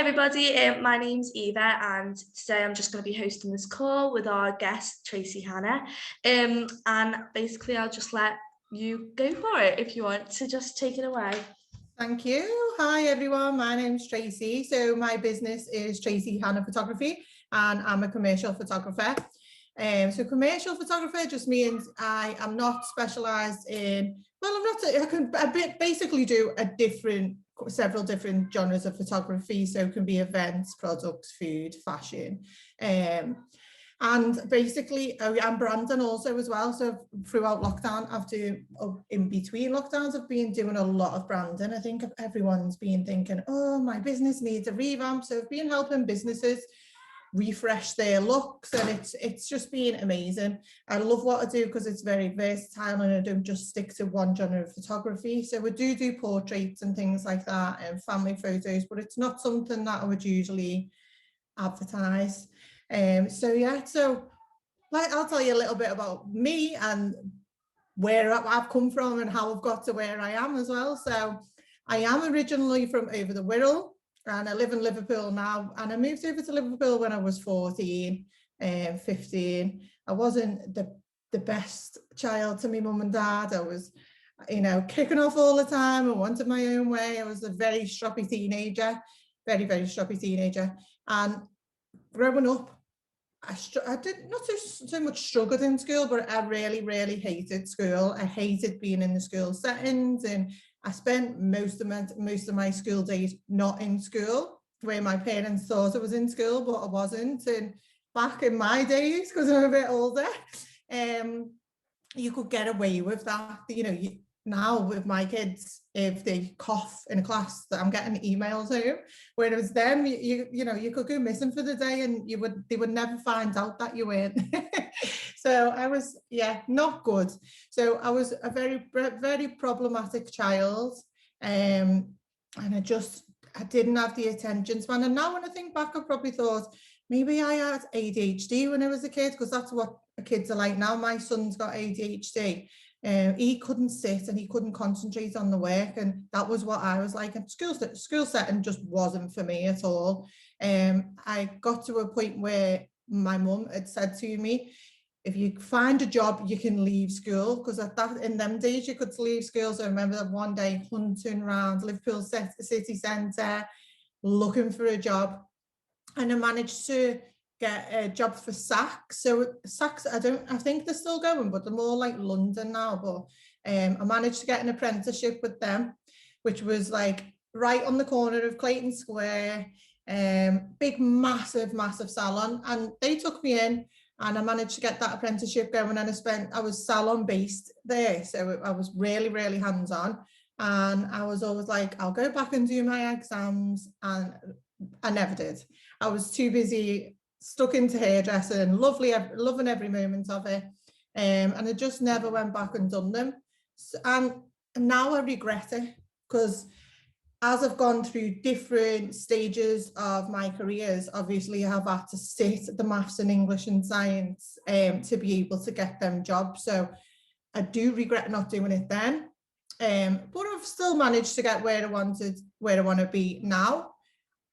everybody, my name's Eva and today I'm just going to be hosting this call with our guest Tracey Hanna, and basically I'll just let you go for it if you want to just take it away. Thank you. Hi everyone, my name's Tracey. So my business is Tracey Hanna Photography and I'm a commercial photographer. So commercial photographer just means I am not specialised in, I can basically do several different genres of photography. So it can be events, products, food, fashion. And basically I'm branding also as well. So throughout lockdown, in between lockdowns, I've been doing a lot of branding. I think everyone's been thinking, oh, my business needs a revamp. So I've been helping businesses refresh their looks, and it's just been amazing. I love what I do because it's very versatile and I don't just stick to one genre of photography. So we do portraits and things like that and family photos, but it's not something that I would usually advertise. So I'll tell you a little bit about me and where I've come from and how I've got to where I am as well. So I am originally from over the Wirral and I live in Liverpool now, and I moved over to Liverpool when I was 14 and 15. I wasn't the best child to my mum and dad. I was, kicking off all the time. I wanted my own way. I was a very stroppy teenager, very, very stroppy teenager. And growing up, I did not so much struggled in school, but I really, really hated school. I hated being in the school settings, and I spent most of my school days not in school, where my parents thought I was in school, but I wasn't. And back in my days, because I'm a bit older, you could get away with that. Now with my kids, if they cough in a class, that I'm getting emails home. Whereas then, you could go missing for the day, and they would never find out that you weren't. So I was, not good. So I was a very, very problematic child, and I didn't have the attention span. And now when I think back, I probably thought maybe I had ADHD when I was a kid, because that's what kids are like now. My son's got ADHD. He couldn't sit and he couldn't concentrate on the work, and that was what I was like. And school setting just wasn't for me at all. I got to a point where my mum had said to me, if you find a job, you can leave school, because in them days you could leave school. So I remember that one day hunting around Liverpool City Centre looking for a job, and I managed to get a job for Saks. So Saks, I think they're still going, but they're more like London now. But I managed to get an apprenticeship with them, which was like right on the corner of Clayton Square, big, massive salon. And they took me in, and I managed to get that apprenticeship going. And I was salon based there. So I was really, really hands-on. And I was always like, I'll go back and do my exams. And I never did. I was too busy, stuck into hairdressing, loving every moment of it, and I just never went back and done them. And now I regret it, because as I've gone through different stages of my careers, obviously I have had to sit the maths and English and science to be able to get them jobs. So I do regret not doing it then, but I've still managed to get where I want to be now,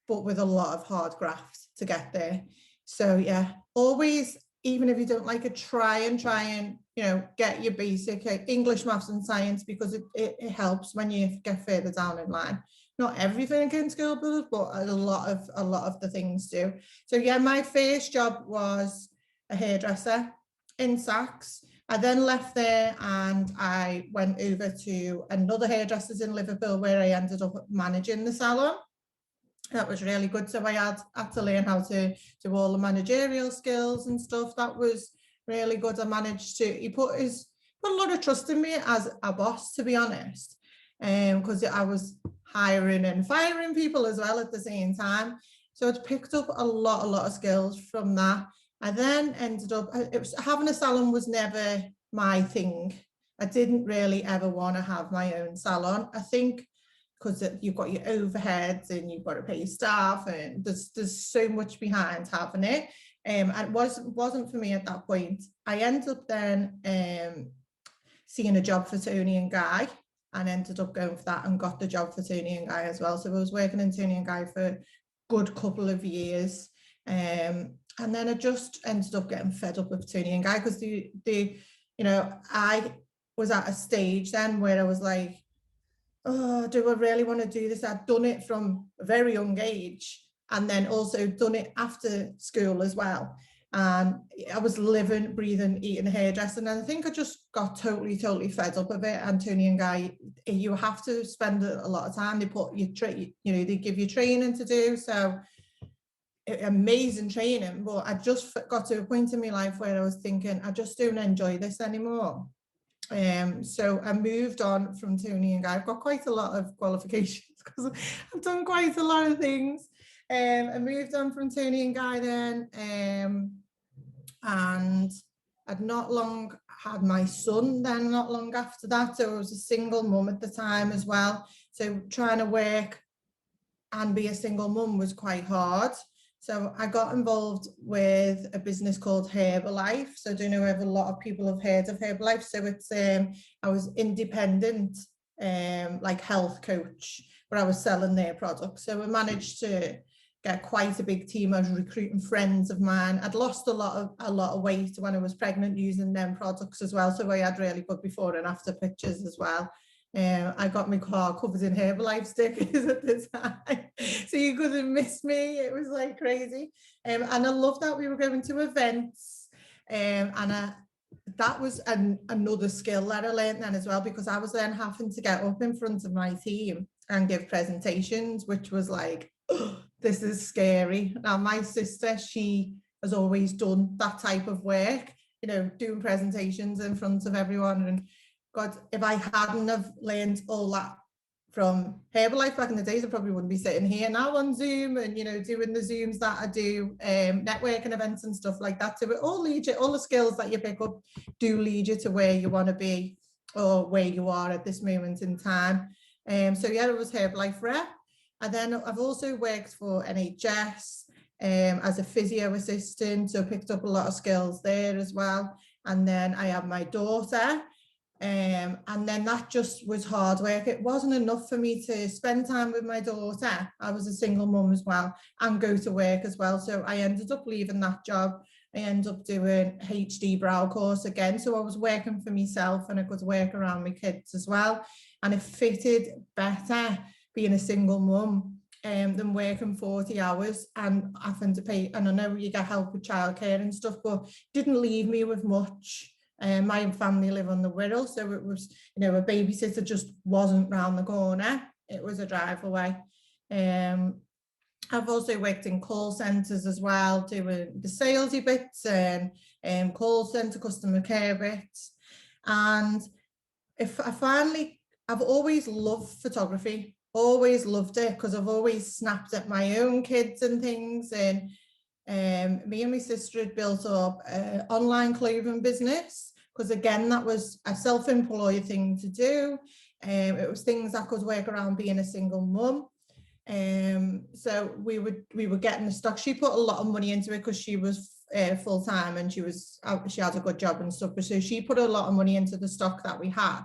but with a lot of hard graft to get there. So always, even if you don't like it, try and get your basic English, maths and science, because it helps when you get further down in line. Not everything in school does, but a lot of the things do. So my first job was a hairdresser in Saks. I then left there and I went over to another hairdresser's in Liverpool, where I ended up managing the salon. That was really good. So I had to learn how to do all the managerial skills and stuff. That was really good. I managed to, he put a lot of trust in me as a boss, to be honest, because I was hiring and firing people as well at the same time. So I picked up a lot of skills from that. I then ended up, having a salon was never my thing. I didn't really ever want to have my own salon. I think because you've got your overheads and you've got to pay staff, and there's so much behind having it. And it wasn't for me at that point. I ended up then seeing a job for Tony and Guy, and ended up going for that and got the job for Tony and Guy as well. So I was working in Tony and Guy for good couple of years. And then I just ended up getting fed up with Tony and Guy, because I was at a stage then where I was like, oh, do I really want to do this? I'd done it from a very young age, and then also done it after school as well. And I was living, breathing, eating hairdressing. And I think I just got totally fed up of it. And Tony and Guy, you have to spend a lot of time. They put you, they give you training to do. So amazing training. But I just got to a point in my life where I was thinking, I just don't enjoy this anymore. So I moved on from Tony and Guy. I've got quite a lot of qualifications because I've done quite a lot of things. I moved on from Tony and Guy then, and I'd not long had my son then, not long after that. So I was a single mum at the time as well. So trying to work and be a single mum was quite hard. So I got involved with a business called Herbalife. So I don't know if a lot of people have heard of Herbalife. So it's I was independent, like health coach, but I was selling their products. So we managed to get quite a big team. I was recruiting friends of mine. I'd lost a lot of weight when I was pregnant using them products as well. So I had really good before and after pictures as well. I got my car covered in Herbalife stickers at the time, so you couldn't miss me. It was like crazy, and I loved that we were going to events, and that was another skill that I learned then as well, because I was then having to get up in front of my team and give presentations, which was like, oh, this is scary. Now my sister, she has always done that type of work, doing presentations in front of everyone, and God, if I hadn't have learned all that from Herbalife back in the days, I probably wouldn't be sitting here now on Zoom and, doing the Zooms that I do, networking events and stuff like that. So it all leads you, all the skills that you pick up do lead you to where you want to be or where you are at this moment in time. So yeah, it was Herbalife rep. And then I've also worked for NHS as a physio assistant, so picked up a lot of skills there as well. And then I had my daughter. And then that just was hard work. It wasn't enough for me to spend time with my daughter. I was a single mum as well and go to work as well. So I ended up leaving that job. I ended up doing HD brow course again. So I was working for myself and I could work around my kids as well. And it fitted better being a single mum than working 40 hours and having to pay. And I know you get help with childcare and stuff, but didn't leave me with much. My family live on the Wirral, so it was, a babysitter just wasn't round the corner. It was a drive away. I've also worked in call centres as well, doing the salesy bits and call centre customer care bits. And I've always loved photography, always loved it, because I've always snapped at my own kids and things. And me and my sister had built up an online clothing business, because again, that was a self-employed thing to do. It was things I could work around being a single mum. So we were getting the stock. She put a lot of money into it because she was full-time and she had a good job and stuff. So she put a lot of money into the stock that we had.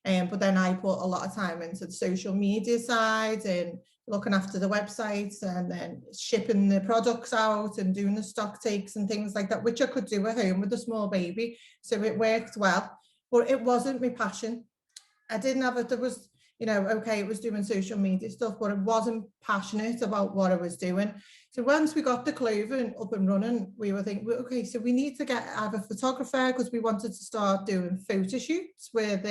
But then I put a lot of time into the social media side and looking after the websites and then shipping the products out and doing the stock takes and things like that, which I could do at home with a small baby. So it worked well, but it wasn't my passion. I didn't have it. There was, okay, it was doing social media stuff, but I wasn't passionate about what I was doing. So once we got the clothing up and running, we were thinking, okay, so we need to have a photographer, because we wanted to start doing photo shoots with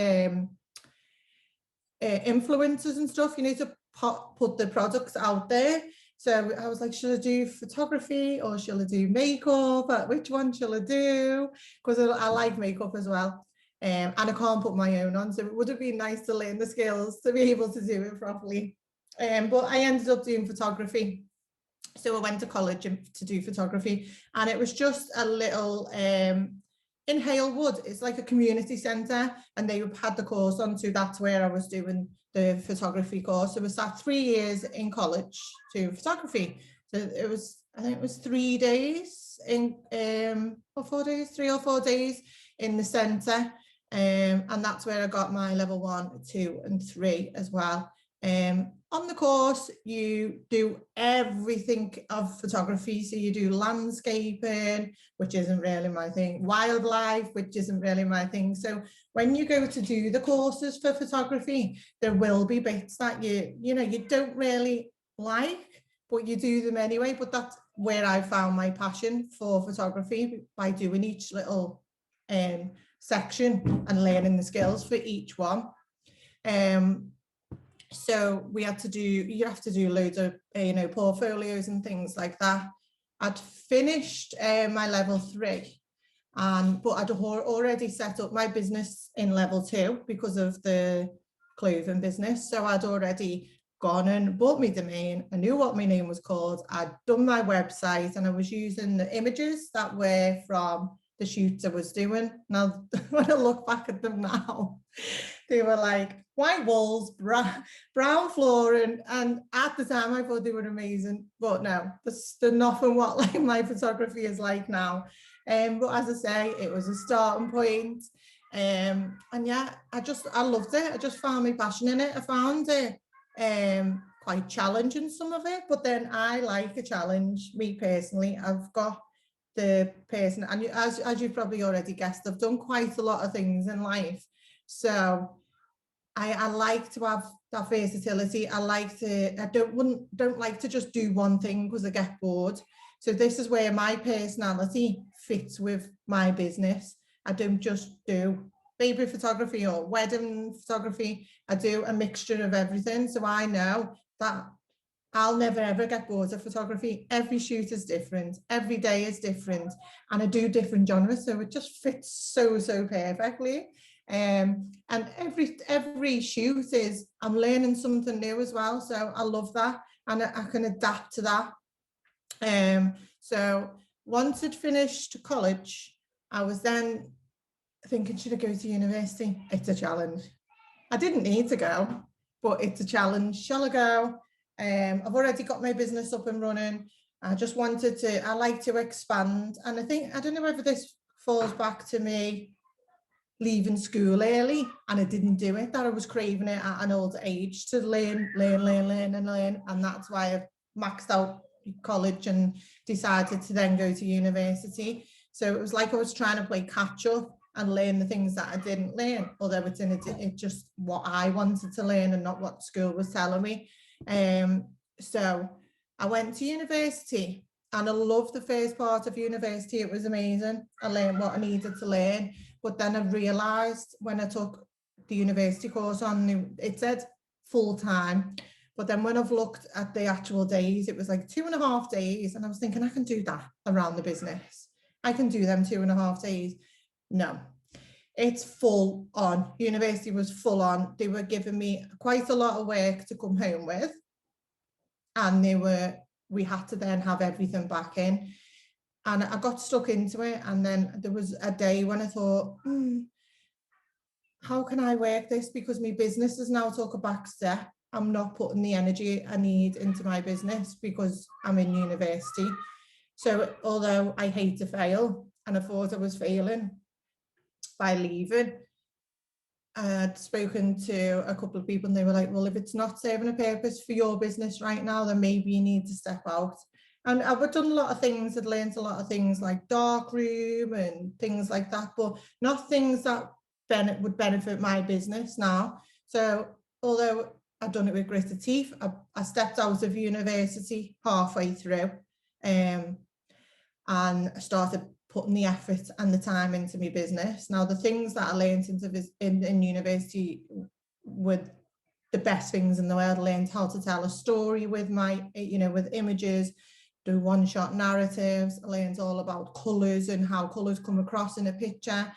influencers and stuff, to put the products out there. So I was like, should I do photography or shall I do makeup? Which one shall I do? Because I like makeup as well. And I can't put my own on, so it would have been nice to learn the skills to be able to do it properly. But I ended up doing photography. So I went to college to do photography, and it was just a little in Halewood. It's like a community centre, and they had the course on, so that's where I was doing the photography course. So I sat 3 years in college to photography. So it was, I think it was 3 days in or 4 days, 3 or 4 days in the centre. And that's where I got my level 1, 2 and 3 as well. On the course, you do everything of photography. So you do landscaping, which isn't really my thing, wildlife, which isn't really my thing. So when you go to do the courses for photography, there will be bits that you don't really like, but you do them anyway. But that's where I found my passion for photography, by doing each little section and learning the skills for each one. So you have to do loads of portfolios and things like that. I'd finished my level 3, but I'd already set up my business in level 2 because of the clothing business. So I'd already gone and bought my domain. I knew what my name was called. I'd done my website, and I was using the images that were from the shoots I was doing. Now, when I look back at them now, they were like white walls, brown flooring, and at the time I thought they were amazing. But no, they're nothing what like my photography is like now. But as I say, it was a starting point. And yeah, I loved it. I just found my passion in it. I found it quite challenging, some of it, but then I like a challenge. Me personally, I've got the person, and as you've probably already guessed, I've done quite a lot of things in life. So I like to have that versatility. I don't like to just do one thing because I get bored. So this is where my personality fits with my business. I don't just do baby photography or wedding photography. I do a mixture of everything. So I know that I'll never ever get bored of photography. Every shoot is different. Every day is different. And I do different genres. So it just fits so perfectly. And every shoot is, I'm learning something new as well. So I love that. And I can adapt to that. So once I'd finished college, I was then thinking, should I go to university? It's a challenge. I didn't need to go, but it's a challenge. Shall I go? I've already got my business up and running. I just wanted to, I like to expand. And I don't know whether this falls back to me leaving school early, and I didn't do it, that I was craving it at an older age to learn. And that's why I've maxed out college and decided to then go to university. So it was like I was trying to play catch up and learn the things that I didn't learn, although it's just what I wanted to learn and not what school was telling me. So I went to university, and I loved the first part of university. It was amazing. I learned what I needed to learn. But then I realised when I took the university course on, it said full time. But then when I've looked at the actual days, it was like 2.5 days. And I was thinking, I can do that around the business. I can do them 2.5 days. No, it's full on. University was full on. They were giving me quite a lot of work to come home with. And we had to then have everything back in. And I got stuck into it. And then there was a day when I thought, how can I work this? Because my business has now took a back step. I'm not putting the energy I need into my business because I'm in university. So although I hate to fail, and I thought I was failing by leaving, I'd spoken to a couple of people, and they were like, well, if it's not serving a purpose for your business right now, then maybe you need to step out. And I've done a lot of things. I'd learned a lot of things like darkroom and things like that, but not things that would benefit my business now. So although I've done it with gritted teeth, I stepped out of university halfway through, and I started putting the effort and the time into my business. Now, the things that I learned in university were the best things in the world. I learned how to tell a story with with images, do one-shot narratives. I learned all about colours and how colours come across in a picture.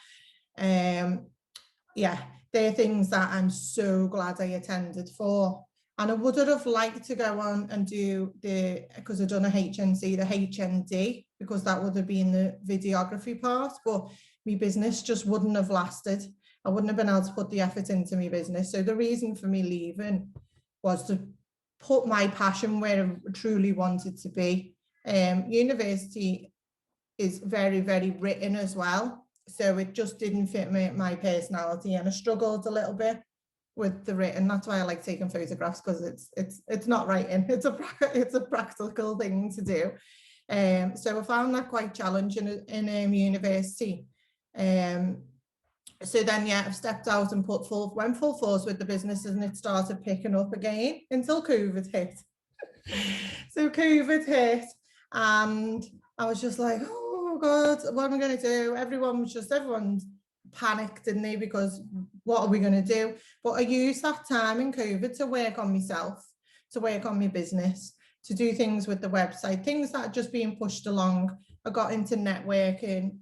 Yeah, they're things that I'm so glad I attended for. And I would have liked to go on and do because I've done a HNC, the HND, because that would have been the videography part, but my business just wouldn't have lasted. I wouldn't have been able to put the effort into my business. So the reason for me leaving was to put my passion where I truly wanted to be. University is very, very written as well. So it just didn't fit my personality, and I struggled a little bit with the written. That's why I like taking photographs, because it's not writing, it's a practical thing to do. So I found that quite challenging in university. So then, yeah, I've stepped out and went full force with the businesses, and it started picking up again until COVID hit. So COVID hit, and I was just like, oh God, what am I going to do? Everyone panicked, didn't they? Because what are we going to do? But I used that time in COVID to work on myself, to work on my business, to do things with the website, things that are just being pushed along. I got into networking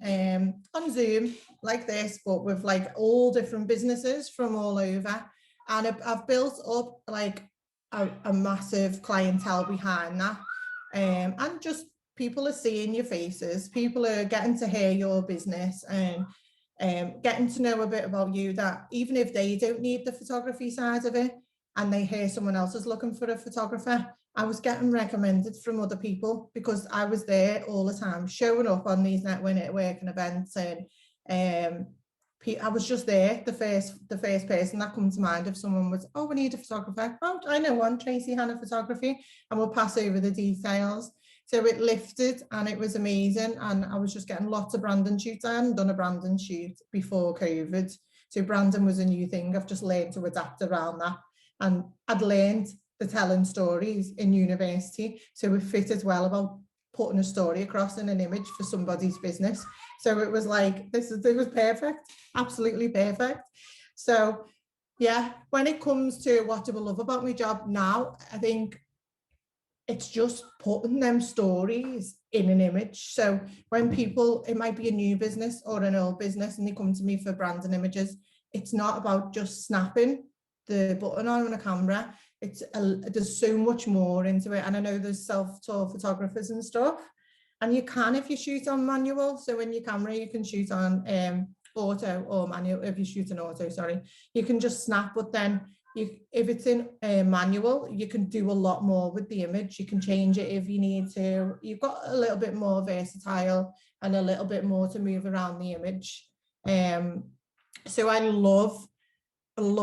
on Zoom like this, but with like all different businesses from all over. And I've built up like a massive clientele behind that. And just people are seeing your faces, people are getting to hear your business, and getting to know a bit about you, that even if they don't need the photography side of it and they hear someone else is looking for a photographer, I was getting recommended from other people because I was there all the time, showing up on these networking events, and I was just there, the first person that comes to mind if someone was, oh, we need a photographer. Oh, I know one, Tracey Hanna Photography, and we'll pass over the details. So it lifted, and it was amazing. And I was just getting lots of branding shoots. I hadn't done a branding shoot before COVID. So branding was a new thing. I've just learned to adapt around that. And I'd learned the telling stories in university. So it fitted well about putting a story across in an image for somebody's business. So it was like, it was perfect, absolutely perfect. So yeah, when it comes to what do I love about my job now, I think it's just putting them stories in an image. So when people, it might be a new business or an old business, and they come to me for branding images, it's not about just snapping the button on a camera. There's so much more into it. And I know there's self-taught photographers and stuff, and you can if you shoot on manual. So in your camera, you can shoot on auto or manual. If you shoot an auto, sorry, you can just snap, but then if it's in manual, you can do a lot more with the image. You can change it if you need to. You've got a little bit more versatile and a little bit more to move around the image. So I love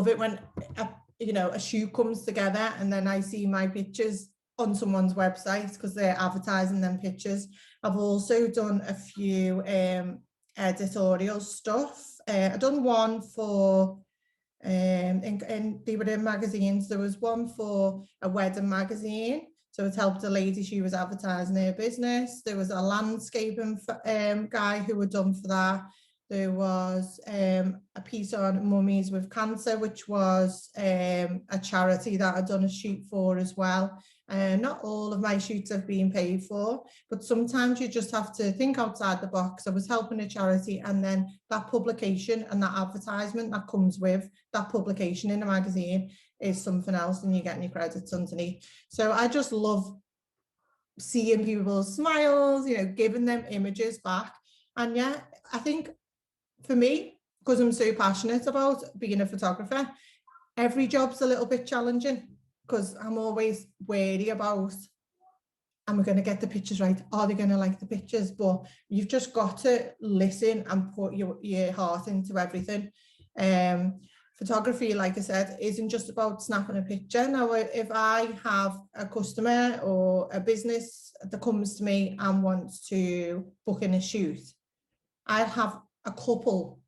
it when a shoot comes together, and then I see my pictures on someone's website because they're advertising them pictures. I've also done a few editorial stuff. I've done one for and they were in magazines. There was one for a wedding magazine, so it helped a lady, she was advertising her business. There was a landscaping guy who had done for that. There was a piece on mummies with cancer, which was a charity that I'd done a shoot for as well. Not all of my shoots have been paid for, but sometimes you just have to think outside the box. I was helping a charity, and then that publication and that advertisement that comes with that publication in a magazine is something else, and you're getting your credits underneath. So I just love seeing people's smiles, giving them images back. And yeah, I think for me, because I'm so passionate about being a photographer, every job's a little bit challenging, because I'm always wary about, am I going to get the pictures right? Are they going to like the pictures? But you've just got to listen and put your heart into everything. Photography, like I said, isn't just about snapping a picture. Now, if I have a customer or a business that comes to me and wants to book in a shoot, I'll have a couple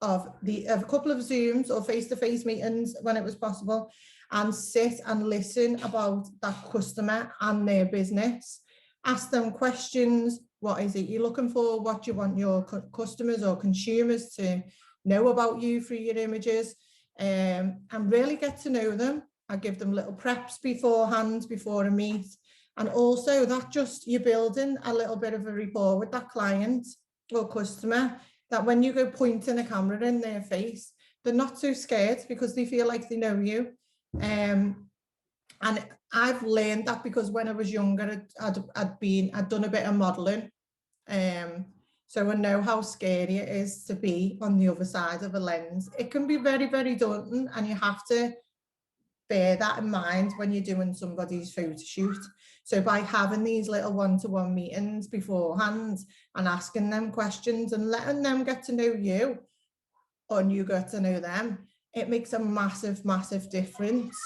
of Zooms or face-to-face meetings when it was possible, and sit and listen about that customer and their business. Ask them questions. What is it you're looking for? What do you want your customers or consumers to know about you through your images? And really get to know them. I give them little preps beforehand, before a meet. And also that just, you're building a little bit of a rapport with that client or customer, that when you go pointing a camera in their face, they're not so scared because they feel like they know you. And I've learned that because when I was younger, I'd done a bit of modeling. So I know how scary it is to be on the other side of a lens. It can be very, very daunting, and you have to bear that in mind when you're doing somebody's photo shoot. So by having these little one-to-one meetings beforehand and asking them questions and letting them get to know you, and you get to know them, it makes a massive difference.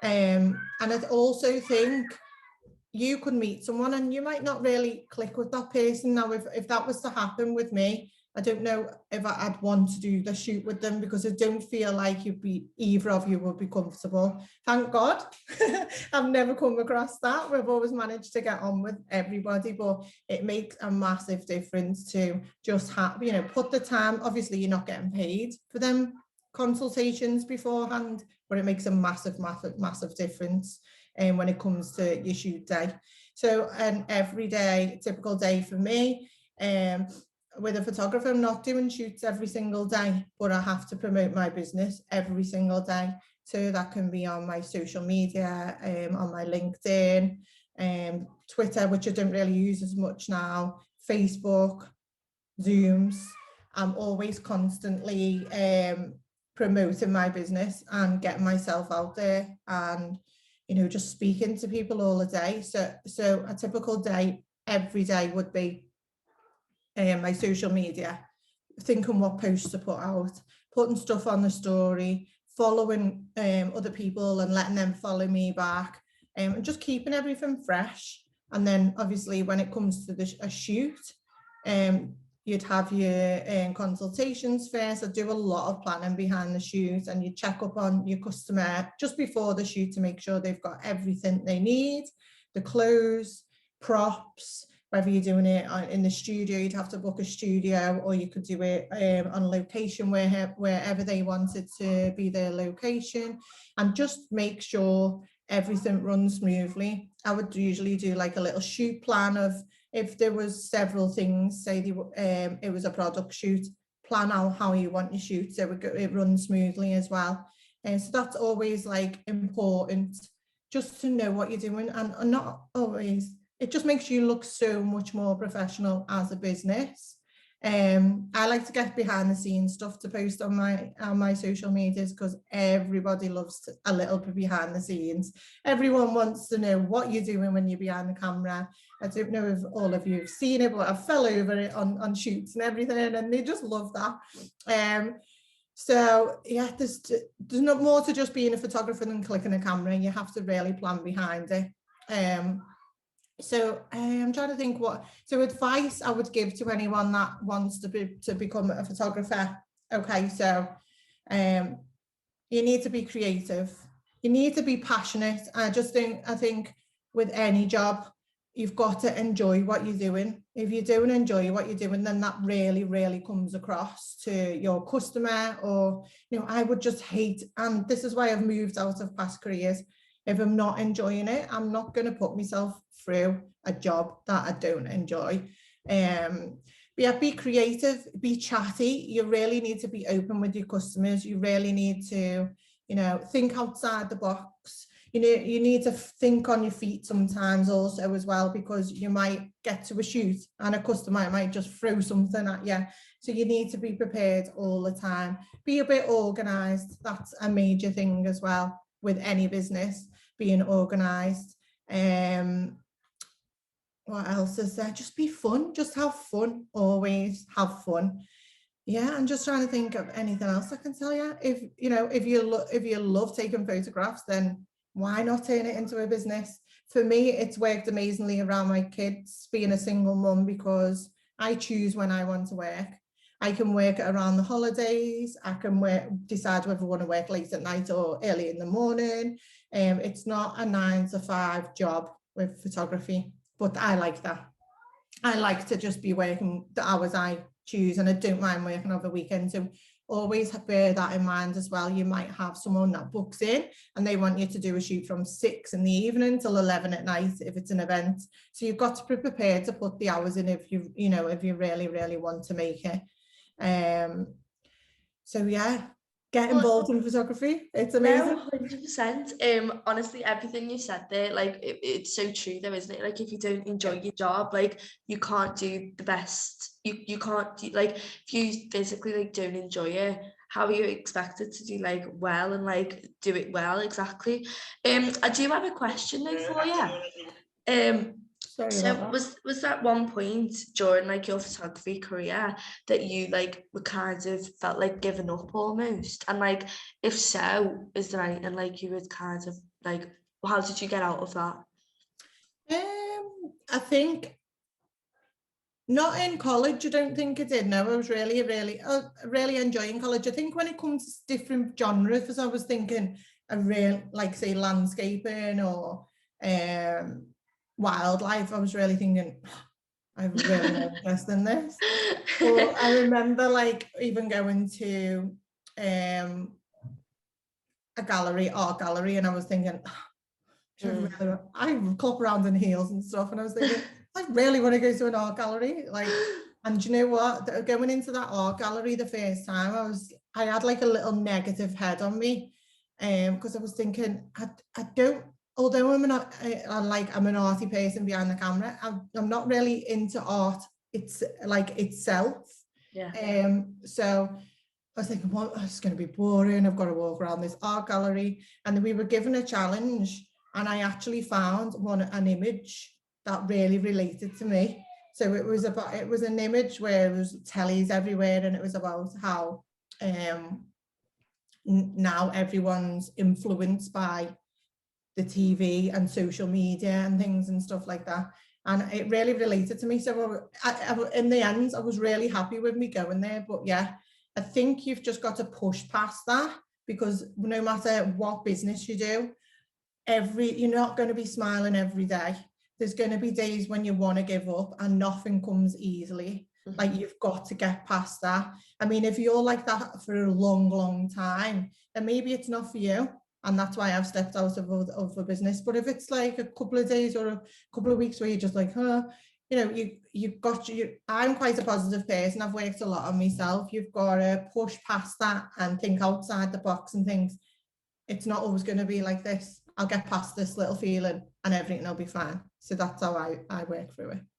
And I also think you could meet someone and you might not really click with that person. Now, if that was to happen with me, I don't know if I'd want to do the shoot with them, because I don't feel like either of you would be comfortable. Thank God. I've never come across that. We've always managed to get on with everybody, but it makes a massive difference to just have, you know, put the time. Obviously, you're not getting paid for them consultations beforehand, but it makes a massive difference when it comes to your shoot day. So an everyday, typical day for me, with a photographer, I'm not doing shoots every single day, but I have to promote my business every single day. So that can be on my social media, on my LinkedIn, Twitter, which I don't really use as much now, Facebook, Zooms. I'm always constantly promoting my business and getting myself out there, and you know, just speaking to people all the day. So a typical day every day would be my social media, thinking what posts to put out, putting stuff on the story, following other people and letting them follow me back, and just keeping everything fresh. And then obviously when it comes to a shoot, you'd have your consultations first. I do a lot of planning behind the shoot, and you check up on your customer just before the shoot to make sure they've got everything they need, the clothes, props. Whether you're doing it in the studio, you'd have to book a studio, or you could do it on location wherever they wanted to be their location, and just make sure everything runs smoothly. I would usually do like a little shoot plan of, if there was several things, say it was a product shoot, plan out how you want your shoot so it runs smoothly as well. And so that's always like important, just to know what you're doing, and not always. It just makes you look so much more professional as a business. I like to get behind the scenes stuff to post on my social medias, because everybody loves a little bit behind the scenes. Everyone wants to know what you're doing when you're behind the camera. I don't know if all of you have seen it, but I fell over it on shoots and everything, and they just love that. So yeah, there's not more to just being a photographer than clicking a camera. You have to really plan behind it. So I'm trying to think so advice I would give to anyone that wants to become a photographer. Okay, so you need to be creative. You need to be passionate. I think with any job, you've got to enjoy what you're doing. If you don't enjoy what you're doing, then that really comes across to your customer. Or, you know, I would just hate, and this is why I've moved out of past careers. If I'm not enjoying it, I'm not going to put myself through a job that I don't enjoy. Yeah, be creative, be chatty. You really need to be open with your customers. You really need to, you know, think outside the box. You know, you need to think on your feet sometimes also as well, because you might get to a shoot and a customer might just throw something at you. So you need to be prepared all the time. Be a bit organized. That's a major thing as well with any business, being organized. What else is there? Just be fun, just have fun, always have fun. Yeah, I'm just trying to think of anything else I can tell you. If you love taking photographs, then why not turn it into a business? For me, it's worked amazingly around my kids, being a single mum, because I choose when I want to work. I can work around the holidays. I can decide whether I want to work late at night or early in the morning. It's not a 9 to 5 job with photography, but I like that. I like to just be working the hours I choose, and I don't mind working over weekends. So always bear that in mind as well. You might have someone that books in and they want you to do a shoot from 6 in the evening till 11 at night if it's an event. So you've got to be prepared to put the hours in if you really want to make it. So yeah, get involved in photography. It's amazing. No, 100%. Honestly, everything you said there, like it's so true though, isn't it? Like if you don't enjoy your job, like you can't do the best. You can't do, like, if you physically like don't enjoy it, how are you expected to do like well and like do it well? Exactly. I do have a question though for you. Sorry So about that. was that one point during like your photography career that you like were kind of felt like giving up almost? And like if so, is there anything like you would kind of like how did you get out of that? I think not in college. I don't think I did. No, I was really enjoying college. I think when it comes to different genres, because I was thinking a real, like say landscaping or wildlife, I was really thinking, I have really no interest in this. But I remember like even going to a art gallery, and I was thinking, I clop around in heels and stuff, and I was thinking, I really want to go to an art gallery. Like, and you know what? Going into that art gallery the first time, I had like a little negative head on me, because I was thinking, I don't. Although I'm an arty person behind the camera, I'm not really into art. It's like itself. Yeah. So I was thinking, well, it's going to be boring. I've got to walk around this art gallery, and then we were given a challenge. And I actually found an image that really related to me. So it was an image where there was tellies everywhere, and it was about how now everyone's influenced by the TV and social media and things and stuff like that. And it really related to me. So in the end, I was really happy with me going there. But yeah, I think you've just got to push past that, because no matter what business you do, you're not going to be smiling every day. There's going to be days when you want to give up, and nothing comes easily. Like, you've got to get past that. I mean, if you're like that for a long time, then maybe it's not for you. And that's why I've stepped out of the business. But if it's like a couple of days or a couple of weeks where you're just like, I'm quite a positive person. I've worked a lot on myself. You've got to push past that and think outside the box and things. It's not always going to be like this. I'll get past this little feeling and everything will be fine. So that's how I work through it.